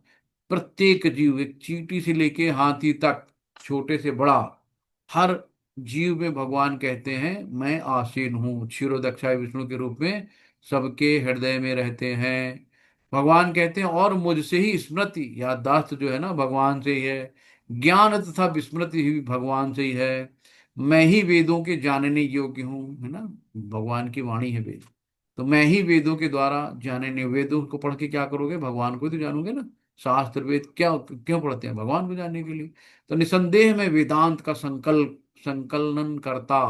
Speaker 2: प्रत्येक जीव, एक चींटी से लेके हाथी तक, छोटे से बड़ा, हर जीव में भगवान कहते हैं मैं आसीन हूँ, क्षीरोदक्षाय विष्णु के रूप में सबके हृदय में रहते हैं। भगवान कहते हैं और मुझसे ही स्मृति याददाश्त जो है ना भगवान से ही है, ज्ञान तथा विस्मृति भी भगवान से ही है। मैं ही वेदों के जानने योग्य हूँ, है ना, भगवान की वाणी है वेद। तो मैं ही वेदों के द्वारा जाने नहीं, वेदों को पढ़ के क्या करोगे, भगवान को ही तो जानोगे ना। शास्त्र वेद क्या क्यों पढ़ते हैं? भगवान को जानने के लिए। तो निसंदेह में वेदांत का संकलन करता,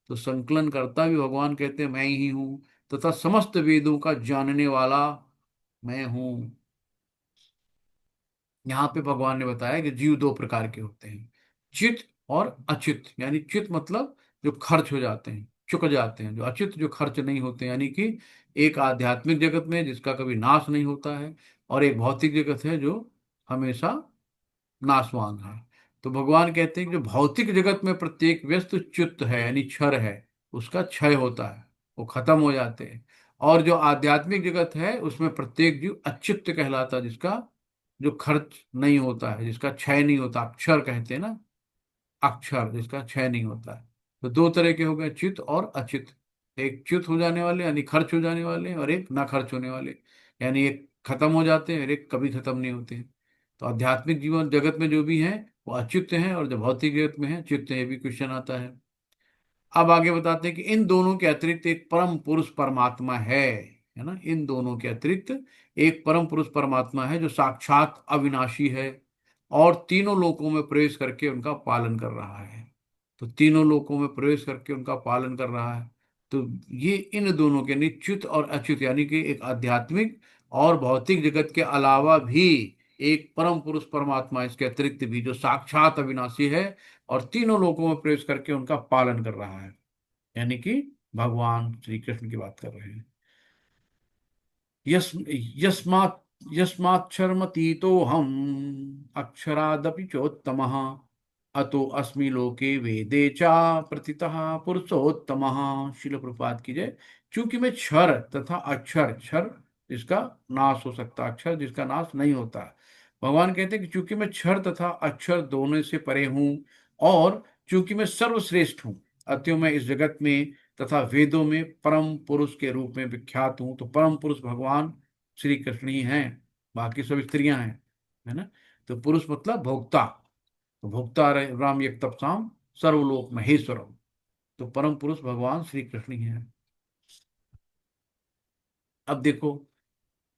Speaker 2: तो संकलन करता भी भगवान कहते हैं मैं ही हूं, तथा समस्त वेदों का जानने वाला मैं हूं। यहाँ पे भगवान ने बताया कि जीव दो प्रकार के होते हैं, चित और अचित। यानी चित मतलब जो खर्च हो जाते हैं, चुक जाते हैं। जो अचित जो खर्च नहीं होते, यानी कि एक आध्यात्मिक जगत में जिसका कभी नाश नहीं होता है, और एक भौतिक जगत है जो हमेशा नाशवान है। तो भगवान कहते हैं कि जो भौतिक जगत में प्रत्येक व्यस्त च्युत है, यानी क्षर है, उसका क्षय होता है, वो खत्म हो जाते हैं। और जो आध्यात्मिक जगत है उसमें प्रत्येक जीव अच्युत कहलाता है, जिसका जो खर्च नहीं होता है, जिसका क्षय नहीं होता। अक्षर कहते हैं ना, अक्षर जिसका क्षय नहीं होता है। तो दो तरह के हो गए, चित और अचित। एक च्युत हो जाने वाले यानी खर्च हो जाने वाले, और एक ना खर्च होने वाले, यानी एक खत्म हो जाते हैं और एक कभी खत्म नहीं होते हैं। तो आध्यात्मिक जीवन जगत में जो भी है वो अच्युत हैं, और जो भौतिक जगत में है चित्त है। ये भी क्वेश्चन आता है। अब आगे बताते हैं कि इन दोनों के अतिरिक्त एक परम पुरुष परमात्मा है ना। इन दोनों के अतिरिक्त एक परम पुरुष परमात्मा है जो साक्षात अविनाशी है, और तीनों लोकों में प्रवेश करके उनका पालन कर रहा है। तो तीनों लोकों में प्रवेश करके उनका पालन कर रहा है। तो ये इन दोनों के निश्चित और अच्युत, यानी कि एक आध्यात्मिक और भौतिक जगत के अलावा भी एक परम पुरुष परमात्मा, इसके अतिरिक्त भी, जो साक्षात अविनाशी है और तीनों लोकों में प्रवेश करके उनका पालन कर रहा है, यानी कि भगवान श्री कृष्ण की बात कर रहे हैं। यस यस्मात् यस्माक्षरमतीतो हम अक्षरादपि चोत्तमः अतो अस्मि लोके वेदे चा प्रतितः पुरुषोत्तमः। शिल प्रपात की जय। क्योंकि मैं क्षर तथा अक्षर, क्षर जिसका नाश हो सकता, अक्षर जिसका नाश नहीं होता। भगवान कहते हैं कि चूंकि मैं क्षर तथा अक्षर दोनों से परे हूं, और चूंकि मैं सर्वश्रेष्ठ हूं, अतएव मैं इस जगत में तथा वेदों में परम पुरुष के रूप में विख्यात हूं। तो परम पुरुष भगवान श्री कृष्ण ही हैं, बाकी सब स्त्रियां हैं, है ना। तो पुरुष मतलब भोक्ता, तो भोक्ता राम एक तपसाम सर्वलोक महेश्वरम। तो परम पुरुष भगवान श्री कृष्ण ही हैं। अब देखो,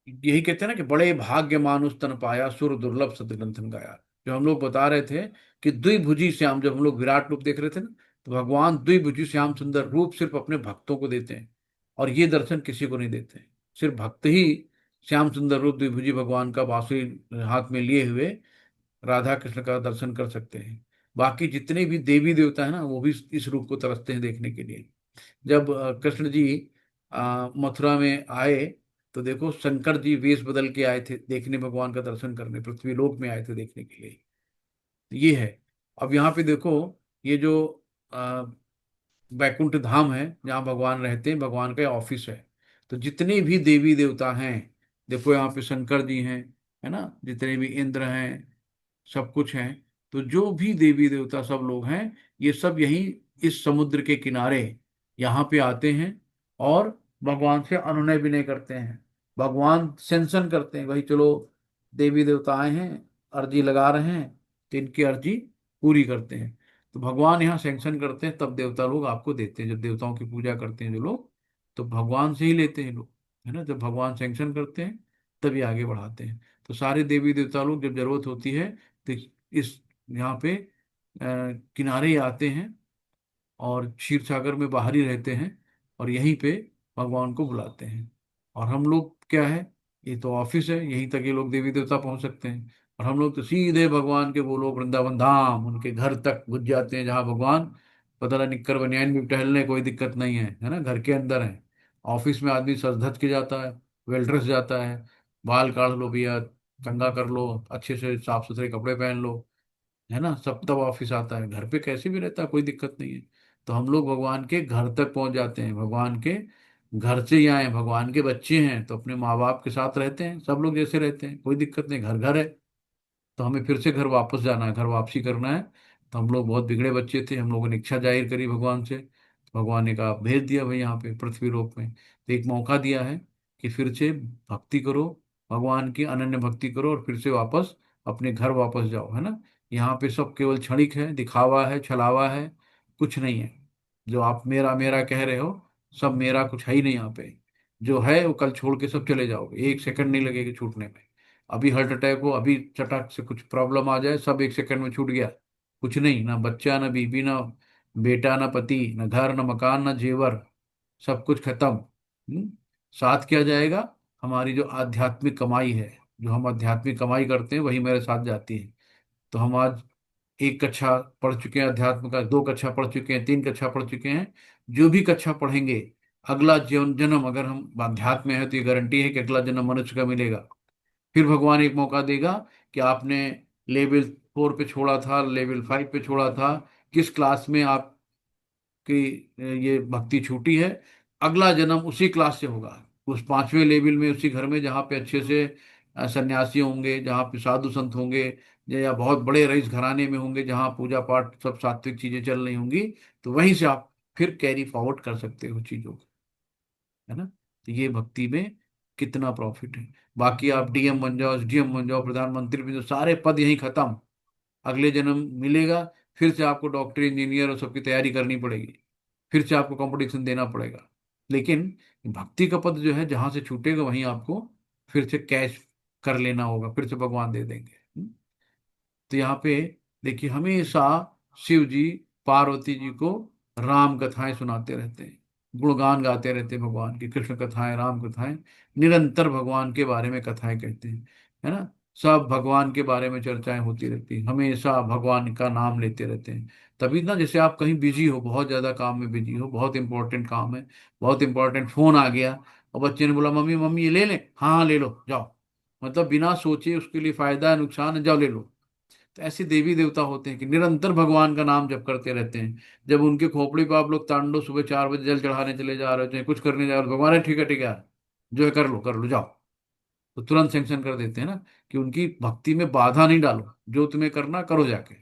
Speaker 2: यही कहते हैं ना कि बड़े भाग्य मानुष तन पाया, सुर दुर्लभ सतग्रंथन गाया। जो हम लोग बता रहे थे कि द्विभुजी श्याम, जब हम लोग विराट रूप देख रहे थे ना, तो भगवान द्विभुजी श्याम सुंदर रूप सिर्फ अपने भक्तों को देते हैं, और ये दर्शन किसी को नहीं देते हैं। सिर्फ भक्त ही श्याम सुंदर रूप द्विभुजी भगवान का बांसुरी हाथ में लिए हुए राधा कृष्ण का दर्शन कर सकते हैं। बाकी जितने भी देवी देवता है ना, वो भी इस रूप को तरसते हैं देखने के लिए। जब कृष्ण जी मथुरा में आए, तो देखो शंकर जी वेश बदल के आए थे देखने, भगवान का दर्शन करने पृथ्वी लोक में आए थे देखने के लिए। ये है। अब यहाँ पे देखो, ये जो अ, बैकुंठ धाम है जहाँ भगवान रहते हैं, भगवान का ऑफिस है। तो जितने भी देवी देवता हैं, देखो यहाँ पे शंकर जी हैं, है ना, जितने भी इंद्र हैं, सब कुछ हैं। तो जो भी देवी देवता सब लोग हैं, ये सब यही इस समुद्र के किनारे यहाँ पे आते हैं, और भगवान से अनुनय विनय करते हैं। भगवान सेंसन करते हैं, भाई चलो देवी देवता आए हैं, अर्जी लगा रहे हैं, तो इनकी अर्जी पूरी करते हैं। तो भगवान यहाँ सैंक्शन करते हैं, तब देवता लोग आपको देते हैं। जब देवताओं की पूजा करते हैं जो लोग, तो भगवान से ही लेते हैं लोग, है ना। जब भगवान सैंक्शन करते हैं तभी आगे बढ़ाते हैं। तो सारे देवी देवता लोग जब जरूरत होती है तो इस यहाँ पे किनारे आते हैं, और क्षीर सागर में बाहर ही रहते हैं, और यहीं पे भगवान को बुलाते हैं। और हम लोग क्या है, ये तो ऑफिस है, यहीं तक ये लोग देवी देवता पहुंच सकते हैं। और हम लोग तो सीधे भगवान के, वो लोग वृंदावन धाम, उनके घर तक घुस जाते हैं, जहाँ भगवान पता नहीं निक्कर बनियान में टहलने कोई दिक्कत नहीं है ना, घर के अंदर है। ऑफिस में आदमी सज धज के जाता है, वेल ड्रेस जाता है, बाल काढ़ लो भैया, कंघा कर लो, अच्छे से साफ सुथरे कपड़े पहन लो, है ना, सब तब ऑफिस आता है। घर पे कैसे भी रहता है, कोई दिक्कत नहीं है। तो हम लोग भगवान के घर तक पहुंच जाते हैं, भगवान के घर से ही आए, भगवान के बच्चे हैं तो अपने माँ बाप के साथ रहते हैं, सब लोग जैसे रहते हैं, कोई दिक्कत नहीं, घर घर है। तो हमें फिर से घर वापस जाना है, घर वापसी करना है। तो हम लोग बहुत बिगड़े बच्चे थे, हम लोगों ने इच्छा जाहिर करी भगवान से, तो भगवान ने कहा भेज दिया भाई यहाँ पे पृथ्वी लोक में। तो एक मौका दिया है कि फिर से भक्ति करो, भगवान की अनन्य भक्ति करो, और फिर से वापस अपने घर वापस जाओ, है ना। यहाँ पे सब केवल क्षणिक है, दिखावा है, छलावा है, कुछ नहीं है। जो आप मेरा मेरा कह रहे हो, सब मेरा कुछ है ही नहीं यहाँ पे। जो है वो कल छोड़ के सब चले जाओगे, एक सेकंड नहीं लगेगा छूटने में। अभी हार्ट अटैक हो, अभी चटाक से कुछ प्रॉब्लम आ जाए, सब 1 सेकंड में छूट गया। कुछ नहीं, ना बच्चा, ना बीबी, ना बेटा, ना पति, ना घर, ना मकान, ना जेवर, सब कुछ खत्म। साथ क्या जाएगा? हमारी जो आध्यात्मिक कमाई है, जो हम आध्यात्मिक कमाई करते हैं, वही मेरे साथ जाती है। तो हम आज 1 कक्षा पढ़ चुके हैं अध्यात्म का, 2 कक्षा पढ़ चुके हैं, 3 कक्षा पढ़ चुके हैं। जो भी कक्षा पढ़ेंगे, अगला जीवन जन्म अगर हम अध्यात्म में है तो ये गारंटी है कि अगला जन्म मनुष्य का मिलेगा। फिर भगवान एक मौका देगा कि आपने लेवल 4 पे छोड़ा था, लेवल 5 पे छोड़ा था, किस क्लास में आपकी ये भक्ति छूटी है, अगला जन्म उसी क्लास से होगा, उस 5वें लेवल में, उसी घर में जहाँ पे अच्छे से सन्यासी होंगे, जहाँ पे साधु संत होंगे, या बहुत बड़े रईस घराने में होंगे, जहाँ पूजा पाठ सब सात्विक चीजें चल रही होंगी। तो वहीं से आप फिर कैरी फॉरवर्ड कर सकते हो चीजों को, है ना। तो ये भक्ति में कितना प्रॉफिट है। बाकी आप डीएम बन जाओ, एसडीएम बन जाओ, प्रधानमंत्री बन जाओ, सारे पद यहीं खत्म। अगले जन्म मिलेगा, फिर से आपको डॉक्टर, इंजीनियर और सबकी तैयारी करनी पड़ेगी, फिर से आपको कंपटीशन देना पड़ेगा। लेकिन भक्ति का पद जो है, जहां से छूटेगा वहीं आपको फिर से कैश कर लेना होगा, फिर से भगवान दे देंगे। तो यहाँ पे देखिए, हमेशा शिव जी पार्वती जी को राम कथाएं सुनाते रहते हैं, गुणगान गाते रहते हैं भगवान की, कृष्ण कथाएं, राम कथाएं, निरंतर भगवान के बारे में कथाएं कहते हैं, है ना। सब भगवान के बारे में चर्चाएं होती रहती हैं, हमेशा भगवान का नाम लेते रहते हैं। तभी ना, जैसे आप कहीं बिजी हो, बहुत ज्यादा काम में बिजी हो, बहुत इंपॉर्टेंट काम है, बहुत इंपॉर्टेंट फोन आ गया, और बच्चे ने बोला मम्मी मम्मी ये ले लें, हाँ हाँ ले लो जाओ, मतलब बिना सोचे उसके लिए फायदा है नुकसान है, जाओ ले लो। तो ऐसे देवी देवता होते हैं कि निरंतर भगवान का नाम जप करते रहते हैं। जब उनके खोपड़ी पर आप लोग तांडव सुबह 4 बजे जल चढ़ाने चले जा रहे होते हैं, कुछ करने जा रहे हो, भगवान है ठीक है यार, जो है कर लो जाओ, तो तुरंत सैंक्शन कर देते हैं ना, कि उनकी भक्ति में बाधा नहीं डालो, जो तुम्हें करना करो जाके,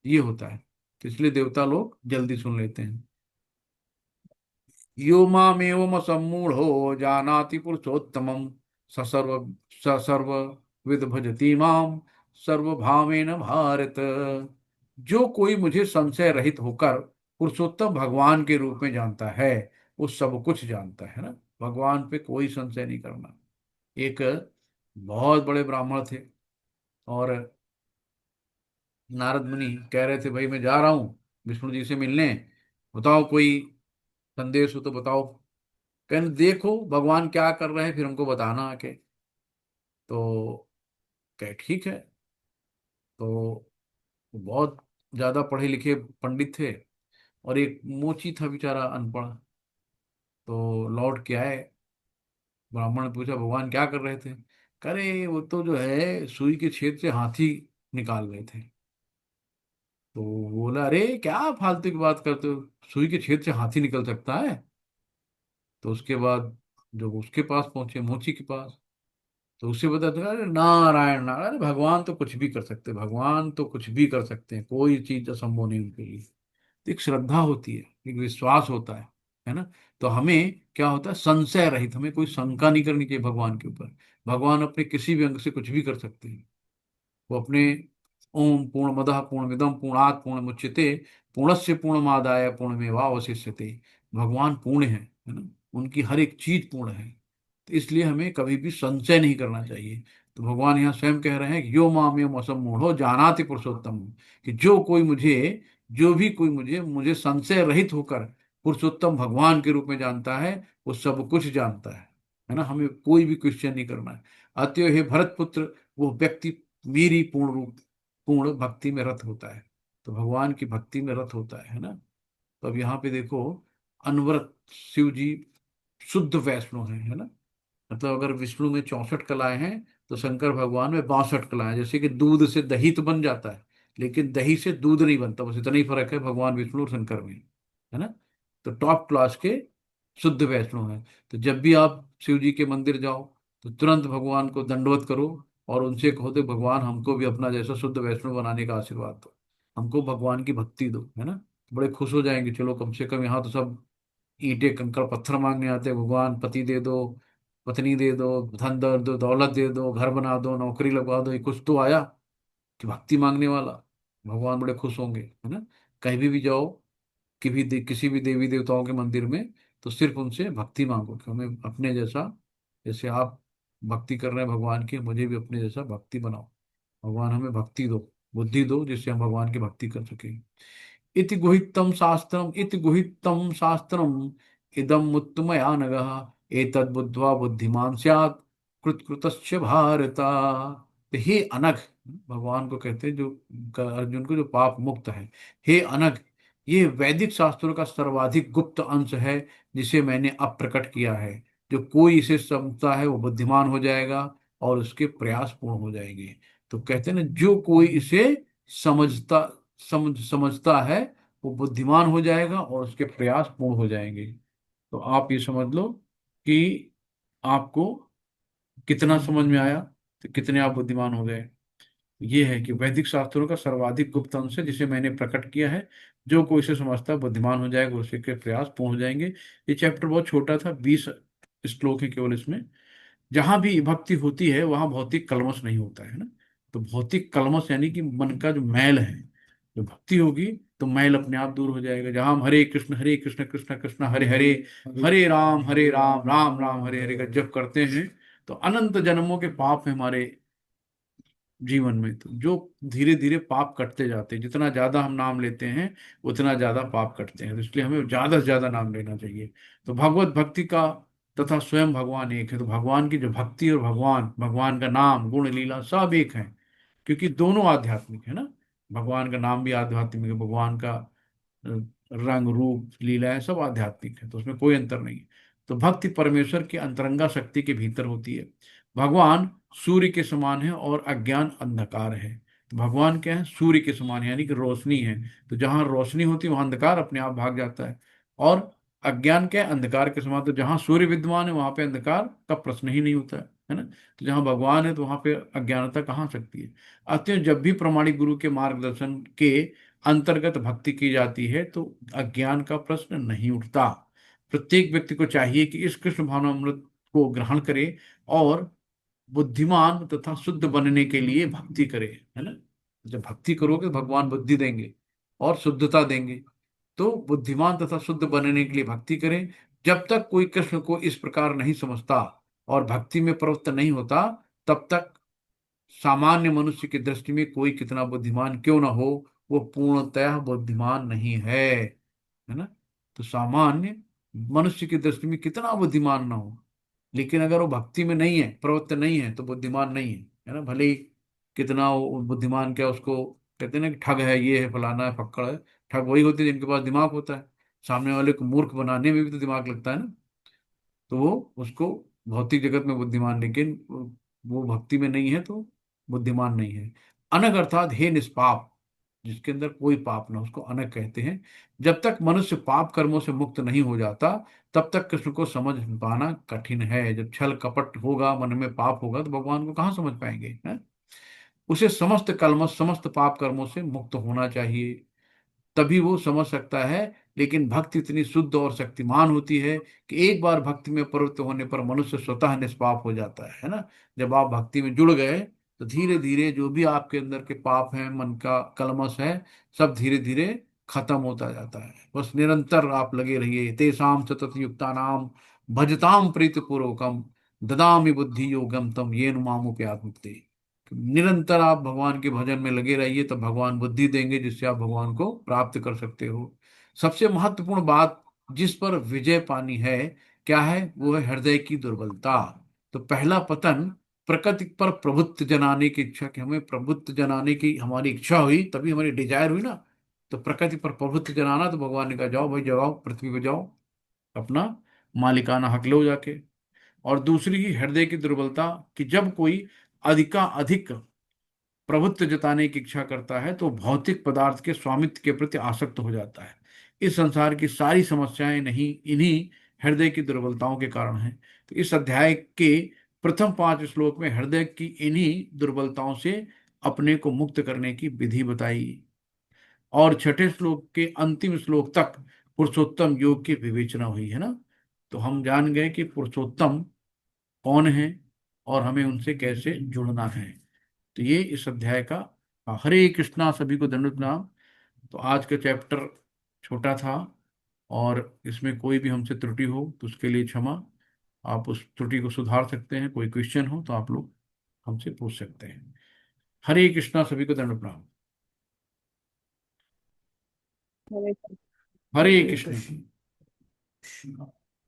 Speaker 2: ये होता है। तो इसलिए देवता लोग जल्दी सुन लेते हैं। यो मामेवम सम्मूढ़ो जानाति पुरुषोत्तमं स सर्व विद भजति माम सर्वभावेन भारत। जो कोई मुझे संशय रहित होकर पुरुषोत्तम भगवान के रूप में जानता है, वो सब कुछ जानता है ना। भगवान पे कोई संशय नहीं करना। एक बहुत बड़े ब्राह्मण थे, और नारद मुनि कह रहे थे भाई मैं जा रहा हूँ विष्णु जी से मिलने, बताओ कोई संदेश हो तो बताओ। कहने देखो भगवान क्या कर रहे हैं, फिर हमको बताना आके। तो कहे ठीक है। तो वो बहुत ज्यादा पढ़े लिखे पंडित थे, और एक मोची था बेचारा अनपढ़। तो लौट के आए, ब्राह्मण ने पूछा भगवान क्या कर रहे थे? कह रहे वो तो जो है सुई के छेद से हाथी निकाल रहे थे। तो बोला अरे क्या फालतू की बात करते हो, सुई के छेद से हाथी निकल सकता है? तो उसके बाद जब उसके पास पहुंचे, मोची के पास, तो उससे पता चला अरे नारायण नारायण, अरे भगवान तो कुछ भी कर सकते हैं, भगवान तो कुछ भी कर सकते हैं, कोई चीज असंभव नहीं उनके लिए। तो एक श्रद्धा होती है, एक विश्वास होता है ना। तो हमें क्या होता है, संशय रहित, हमें कोई शंका नहीं करनी चाहिए भगवान के ऊपर। भगवान अपने किसी भी अंग से कुछ भी कर सकते हैं। वो अपने ओम पूर्णमदः पूर्णमिदं पूर्णात् पूर्णमुच्यते पूर्णस्य पूर्णमादाय पूर्णमेवावशिष्यते। भगवान पूर्ण है ना, उनकी हर एक चीज पूर्ण है। तो इसलिए हमें कभी भी संशय नहीं करना चाहिए। तो भगवान यहाँ स्वयं कह रहे हैं कि यो माम यो असम्मूढ़ो जानाति पुरुषोत्तम, कि जो कोई मुझे, जो भी कोई मुझे मुझे संशय रहित होकर पुरुषोत्तम भगवान के रूप में जानता है, वो सब कुछ जानता है ना। हमें कोई भी क्वेश्चन नहीं करना है। अतएव हे भरत पुत्र, वो व्यक्ति मेरी पूर्ण भक्ति में रत होता है, तो भगवान की भक्ति में रत होता है ना। तो अब यहाँ पे देखो, अनवरत शिव जी शुद्ध वैष्णव है ना। मतलब अगर विष्णु में 64 कलाएं हैं, तो शंकर भगवान में 62 कलाएं। जैसे कि दूध से दही तो बन जाता है, लेकिन दही से दूध नहीं बनता, बस इतना ही फर्क है भगवान विष्णु और शंकर में, है ना। तो टॉप क्लास के शुद्ध वैष्णव है। तो जब भी आप शिव जी के मंदिर जाओ, तो तुरंत भगवान को दंडवत करो, और उनसे कहो तो भगवान हमको भी अपना जैसा शुद्ध वैष्णव बनाने का आशीर्वाद दो, हमको भगवान की भक्ति दो, है ना। बड़े खुश हो जाएंगे, चलो कम से कम यहाँ तो सब ईंटें कंकड़ पत्थर मांगने आते हैं, भगवान पति दे दो, पत्नी दे दो, धन दो, दौलत दे दो, घर बना दो, नौकरी लगवा दो, ये कुछ तो आया कि भक्ति मांगने वाला। भगवान बड़े खुश होंगे, है ना। कहीं भी जाओ, किसी भी देवी देवताओं के मंदिर में, तो सिर्फ उनसे भक्ति मांगो कि हमें अपने जैसा, जैसे आप भक्ति कर रहे हैं भगवान की, मुझे भी अपने जैसा भक्ति बनाओ। भगवान हमें भक्ति दो, बुद्धि दो, जिससे हम भगवान की भक्ति कर सके। इति गुहितम शास्त्रम इदम मुत्तमया नगः एतद् बुद्ध्वा बुद्धिमान स्यात् कृतकृतस्य भारत। तो हे अनघ, भगवान को कहते हैं जो अर्जुन को, जो पाप मुक्त है, हे अनघ, ये वैदिक शास्त्रों का सर्वाधिक गुप्त अंश है जिसे मैंने अब प्रकट किया है। जो कोई इसे समझता है वो बुद्धिमान हो जाएगा और उसके प्रयास पूर्ण हो जाएंगे। तो कहते हैं ना, जो कोई इसे समझता समझता है वो बुद्धिमान हो जाएगा और उसके प्रयास पूर्ण हो जाएंगे। तो आप ये समझ लो कि आपको कितना समझ में आया, तो कितने आप बुद्धिमान हो गए। ये है कि वैदिक शास्त्रों का सर्वाधिक गुप्त अंश है जिसे मैंने प्रकट किया है। जो कोई इसे समझता है बुद्धिमान हो जाएगा, उसके प्रयास पूर्ण हो जाएंगे। ये चैप्टर बहुत छोटा था, 20 श्लोक है केवल इसमें। जहां भी भक्ति होती है वहां भौतिक कलमश नहीं होता है ना। तो भौतिक कलमश यानी कि मन का जो मैल है, जो भक्ति होगी तो मैल अपने आप दूर हो जाएगा। जहां हम हरे कृष्ण कृष्ण कृष्ण हरे हरे, हरे राम राम राम हरे हरे का जप करते हैं, तो अनंत जन्मों के पाप है हमारे जीवन में। तो जो धीरे धीरे पाप कटते जाते हैं, जितना ज्यादा हम नाम लेते हैं उतना ज्यादा पाप कटते हैं। तो इसलिए हमें ज्यादा से ज्यादा नाम लेना चाहिए। तो भगवत भक्ति का तथा स्वयं भगवान एक है। तो भगवान की जो भक्ति और भगवान, भगवान का नाम, गुण, लीला सब एक है, क्योंकि दोनों आध्यात्मिक है ना। भगवान का नाम भी आध्यात्मिक है, भगवान का रंग रूप लीलाएं सब आध्यात्मिक है, तो उसमें कोई अंतर नहीं है। तो भक्ति परमेश्वर की अंतरंगा शक्ति के भीतर होती है। भगवान सूर्य के समान है और अज्ञान अंधकार है। तो भगवान क्या है? सूर्य के समान है, यानी कि रोशनी है। तो जहां रोशनी होती है वहां अंधकार अपने आप भाग जाता है। और अज्ञान क्या है? अंधकार के समान। तो जहां सूर्य विद्यमान है वहां पे अंधकार का प्रश्न ही नहीं होता है ना। तो जहां भगवान है तो वहां पे अज्ञानता कहाँ आ सकती है। अतः जब भी प्रमाणिक गुरु के मार्गदर्शन के अंतर्गत भक्ति की जाती है तो अज्ञान का प्रश्न नहीं उठता। प्रत्येक व्यक्ति को चाहिए कि इस कृष्ण भावनामृत को ग्रहण करे और बुद्धिमान तथा शुद्ध बनने के लिए भक्ति करे, है ना। जब भक्ति करोगे तो भगवान बुद्धि देंगे और शुद्धता देंगे। तो बुद्धिमान तथा शुद्ध बनने के लिए भक्ति करें। जब तक कोई कृष्ण को इस प्रकार नहीं समझता और भक्ति में प्रवृत्त नहीं होता, तब तक सामान्य मनुष्य की दृष्टि में कोई कितना बुद्धिमान क्यों ना हो, वो पूर्णतः बुद्धिमान नहीं है ना। तो सामान्य मनुष्य की दृष्टि में कितना बुद्धिमान ना हो, लेकिन अगर वो भक्ति में नहीं है, प्रवृत्त नहीं है, तो बुद्धिमान नहीं है ना। भले ही कितना वो बुद्धिमान, क्या उसको कहते हैं ना कि ठग है, ये है, फलाना है, फक्कड़ है। ठग वही होते हैं जिनके पास दिमाग होता है। सामने वाले को मूर्ख बनाने में भी तो दिमाग लगता है ना। तो वो उसको भौतिक जगत में बुद्धिमान, लेकिन वो भक्ति में नहीं है तो बुद्धिमान नहीं है। अनग अर्थात हे निष्पाप, जिसके अंदर कोई पाप ना, उसको अनग कहते हैं। जब तक मनुष्य पाप कर्मों से मुक्त नहीं हो जाता तब तक कृष्ण को समझ पाना कठिन है। जब छल कपट होगा, मन में पाप होगा, तो भगवान को कहाँ समझ पाएंगे, है? उसे समस्त कलमश, समस्त पाप कर्मों से मुक्त होना चाहिए, तभी वो समझ सकता है। लेकिन भक्ति इतनी शुद्ध और शक्तिमान होती है कि एक बार भक्ति में प्रवृत्त होने पर मनुष्य स्वतः निष्पाप हो जाता है ना। जब आप भक्ति में जुड़ गए तो धीरे धीरे जो भी आपके अंदर के पाप हैं, मन का कलमश है, सब धीरे धीरे खत्म होता जाता है। बस निरंतर आप लगे रहिए। तेषाम सतत युक्ता नाम भजताम प्रीतिपूर्वकम ददामि बुद्धि योगम तम येन मामुपयात। निरंतर आप भगवान के भजन में लगे रहिए, तब भगवान बुद्धि देंगे जिससे आप भगवान को प्राप्त कर सकते हो। सबसे महत्वपूर्ण बात जिस पर विजय पानी है, क्या है? वो है हृदय की दुर्बलता। तो पहला पतन प्रकृति पर प्रभुत्व जनाने की इच्छा, कि हमें प्रभुत्व जनाने की हमारी इच्छा हुई, तभी हमारी डिजायर हुई ना। तो प्रकृति पर प्रभुत्व जनाना, तो भगवान ने कहा जाओ भाई, जगाओ, पृथ्वी पे जाओ, अपना मालिकाना हक लो जाके। और दूसरी ही हृदय की दुर्बलता, कि जब कोई अधिक प्रभुत्व जताने की इच्छा करता है तो भौतिक पदार्थ के स्वामित्व के प्रति आसक्त हो जाता है। इस संसार की सारी समस्याएं नहीं, इन्हीं हृदय की दुर्बलताओं के कारण हैं। तो इस अध्याय के प्रथम 5 श्लोक में हृदय की इन्हीं दुर्बलताओं से अपने को मुक्त करने की विधि बताई, और छठे श्लोक के अंतिम श्लोक तक पुरुषोत्तम योग की विवेचना हुई, है ना। तो हम जान गए कि पुरुषोत्तम कौन है और हमें उनसे कैसे जुड़ना है। तो ये इस अध्याय का। हरे कृष्णा, सभी को दंडवत प्रणाम। तो आज का चैप्टर छोटा था और इसमें कोई भी हमसे त्रुटि हो तो उसके लिए क्षमा। आप उस त्रुटि को सुधार सकते हैं। कोई क्वेश्चन हो तो आप लोग हमसे पूछ सकते हैं। हरे कृष्णा, सभी को दंड प्रणाम। हरे कृष्ण।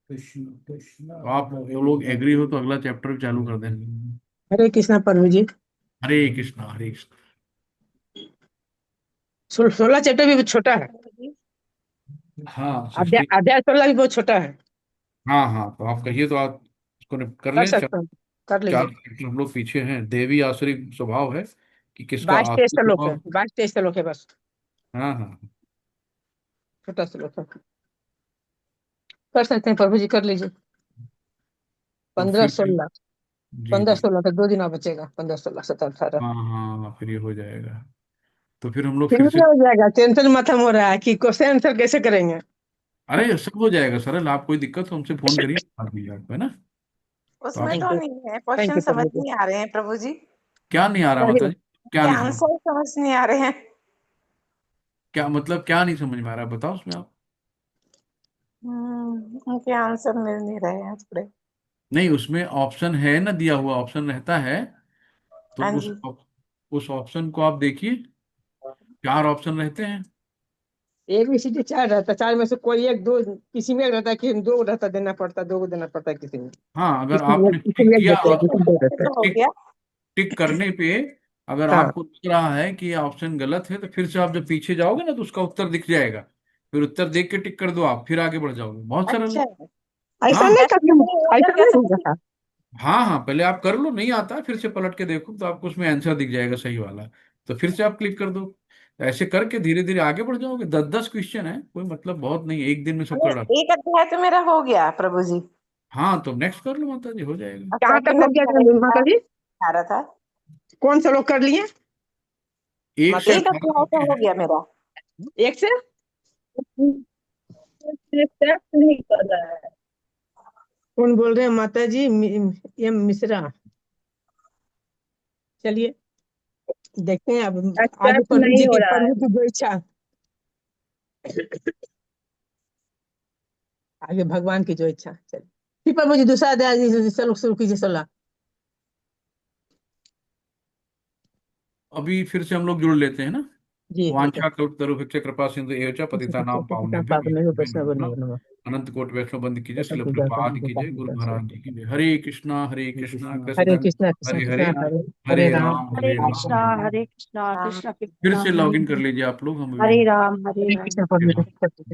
Speaker 2: तो आप लोग एग्री हो तो अगला चैप्टर भी चालू कर दें।
Speaker 4: हरे कृष्णा प्रभु जी।
Speaker 2: हरे कृष्णा, हरे कृष्णा।
Speaker 4: 16 चैप्टर भी बहुत छोटा है।
Speaker 2: हाँ,
Speaker 4: अध्याय
Speaker 2: 60।
Speaker 4: अध्याय 16 भी बहुत छोटा है।
Speaker 2: हाँ हाँ, तो आप कहिए तो आप इसको कर
Speaker 4: कर
Speaker 2: लें।
Speaker 4: सकता हूँ, कर लीजिए।
Speaker 2: 4 हम लोग पीछे हैं। देवी आसुरी स्वभाव है कि किसका
Speaker 4: 22-23
Speaker 2: आसुरी
Speaker 4: श्लोक है,
Speaker 2: स्वभाव।
Speaker 4: 22-23 श्लोक है बस,
Speaker 2: हाँ हाँ।
Speaker 4: छोटा श्लोक है। कर सकते हैं प्रभु जी, कर लीजिए।
Speaker 2: तो
Speaker 4: 15
Speaker 2: फिर
Speaker 4: 16
Speaker 2: जी
Speaker 4: 15
Speaker 2: जी।
Speaker 4: 16 तक 2 दिन और बचेगा। 15 16 17 18
Speaker 2: हाँ हाँ, फिर ये हो जाएगा। तो फिर हम लोग
Speaker 4: फिर
Speaker 2: फिर से।
Speaker 4: भी हो जाएगा। टेंशन मत हम हो रहा है कि क्वेश्चन आंसर कैसे करेंगे।
Speaker 2: अरे सब हो जाएगा सरल। आप कोई दिक्कत हो हमसे फोन करिए, बात नहीं आपको, है ना। तो आप
Speaker 5: उसमें
Speaker 4: थैंक
Speaker 5: तो
Speaker 4: यू,
Speaker 5: नहीं है,
Speaker 4: थैंक
Speaker 5: क्वेश्चन
Speaker 4: यू
Speaker 5: समझ
Speaker 4: प्रभु जी।
Speaker 5: नहीं आ रहे हैं प्रभु जी।
Speaker 2: क्या नहीं आ रहा माता
Speaker 4: चलिए,
Speaker 2: जी? क्या
Speaker 5: के
Speaker 2: नहीं समझ?
Speaker 5: आंसर समझ नहीं आ रहे हैं।
Speaker 2: क्या मतलब, क्या नहीं समझ में आ रहा है, बताओ उसमें आप।
Speaker 5: उनके आंसर मिल नहीं रहे हैं थोड़े।
Speaker 2: नहीं, उसमें ऑप्शन है ना, दिया हुआ ऑप्शन रहता है। तो
Speaker 5: हाँ
Speaker 2: उस
Speaker 5: जी।
Speaker 2: उस ऑप्शन को आप देखिए। 4 ऑप्शन रहते हैं।
Speaker 4: ABCD 4 रहता है, 4 में से कोई एक दो, किसी में एक रहता है कि 2 रहता, देना पड़ता है, 2 को देना पड़ता है किसी में।
Speaker 2: हाँ, अगर
Speaker 4: किसी में
Speaker 2: आपने
Speaker 4: किसी
Speaker 2: टिक
Speaker 4: में एक
Speaker 2: किया
Speaker 4: देते हैं,
Speaker 2: और
Speaker 4: किसी में 2
Speaker 5: ये
Speaker 4: रहता है।
Speaker 5: तो हो
Speaker 2: टिक
Speaker 5: गया।
Speaker 2: टिक करने पे अगर
Speaker 4: हाँ,
Speaker 2: आपको लग रहा है कि ये ऑप्शन गलत है, तो फिर से आप जब पीछे जाओगे ना तो उसका उत्तर दिख जाएगा। फिर उत्तर देख के टिक कर दो, आप फिर आगे बढ़ जाओगे। बहुत सरल है।
Speaker 5: अच्छा,
Speaker 4: ऐसा
Speaker 2: हाँ
Speaker 4: नहीं
Speaker 5: ऐसा
Speaker 4: करना,
Speaker 5: नहीं होगा
Speaker 4: ऐसा
Speaker 5: क्या
Speaker 4: नहीं
Speaker 5: सर?
Speaker 4: होगा।
Speaker 2: हाँ हाँ, पहले आप कर लो, नहीं आता फिर से पलट के देखो तो आपको उसमें आंसर दिख जाएगा सही वाला। तो फिर से आप क्लिक कर दो। ऐसे करके धीरे धीरे आगे बढ़ जाओगे। 10-10 क्वेश्चन है, कोई मतलब बहुत नहीं है, एक दिन में सब कर डालो।
Speaker 5: एक अध्याय तो मेरा हो गया प्रभु जी।
Speaker 2: हाँ, तो नेक्स्ट कर लो माता जी, हो जाएगा।
Speaker 5: और
Speaker 4: कहाँ तक
Speaker 5: सेकंड
Speaker 4: हो गया
Speaker 5: अध्याय
Speaker 4: माता जी?
Speaker 5: आ रहा था।
Speaker 4: कौन सा लोग कर लिए?
Speaker 2: 1 से
Speaker 4: माता
Speaker 5: एक
Speaker 2: 18
Speaker 5: अध्याय
Speaker 2: तक
Speaker 5: तो
Speaker 2: के
Speaker 5: हो
Speaker 2: हैं।
Speaker 5: गया मेरा।
Speaker 4: जी, एक से नहीं कर रहा है। कौन बोल रहे हैं माता जी? एम मिश्रा। चलिए, देखते हैं अब आगे
Speaker 6: एक्सेप्ट
Speaker 4: प्रभु
Speaker 6: नहीं
Speaker 4: जी
Speaker 6: हो
Speaker 4: की,
Speaker 6: रहा है।
Speaker 4: प्रभु की जो इच्छा, आगे भगवान की जो इच्छा। चलिए फिर प्रभु जी दूसरा अध्याय चलो शुरू कीजिए। 16
Speaker 2: अभी फिर से हम लोग जुड़ लेते हैं ना।
Speaker 4: जी ठीक
Speaker 2: वांछा कल्पतरुभ्यश्च कृपा सिंधु एव च पतितानां पावनेभ्यो वैष्णवेभ्यो नमः। अनंत कोटि वैष्णव बंद कीजिए। शिल प्रभुपाद की जय। गुरु महाराज जी की जय। हरे कृष्णा कृष्ण
Speaker 4: हरे
Speaker 2: कृष्ण
Speaker 4: कृष्णा कृष्ण
Speaker 2: हरे
Speaker 4: कृष्ण
Speaker 2: हरे,
Speaker 4: हरे
Speaker 2: हरे
Speaker 4: हरे राम
Speaker 2: राम
Speaker 4: हरे
Speaker 2: हरे
Speaker 4: राम
Speaker 2: राम हरे राम।
Speaker 6: हरे कृष्णा
Speaker 5: हाँ।
Speaker 6: कृष्ण
Speaker 2: फिर
Speaker 6: कृष्ण
Speaker 2: से
Speaker 6: हरे
Speaker 2: लॉगिन कर लीजिए आप लोग, हम
Speaker 6: हरे
Speaker 2: अभी
Speaker 6: राम हरे
Speaker 4: हरे
Speaker 6: राम।
Speaker 4: कृष्ण प्रभु जी।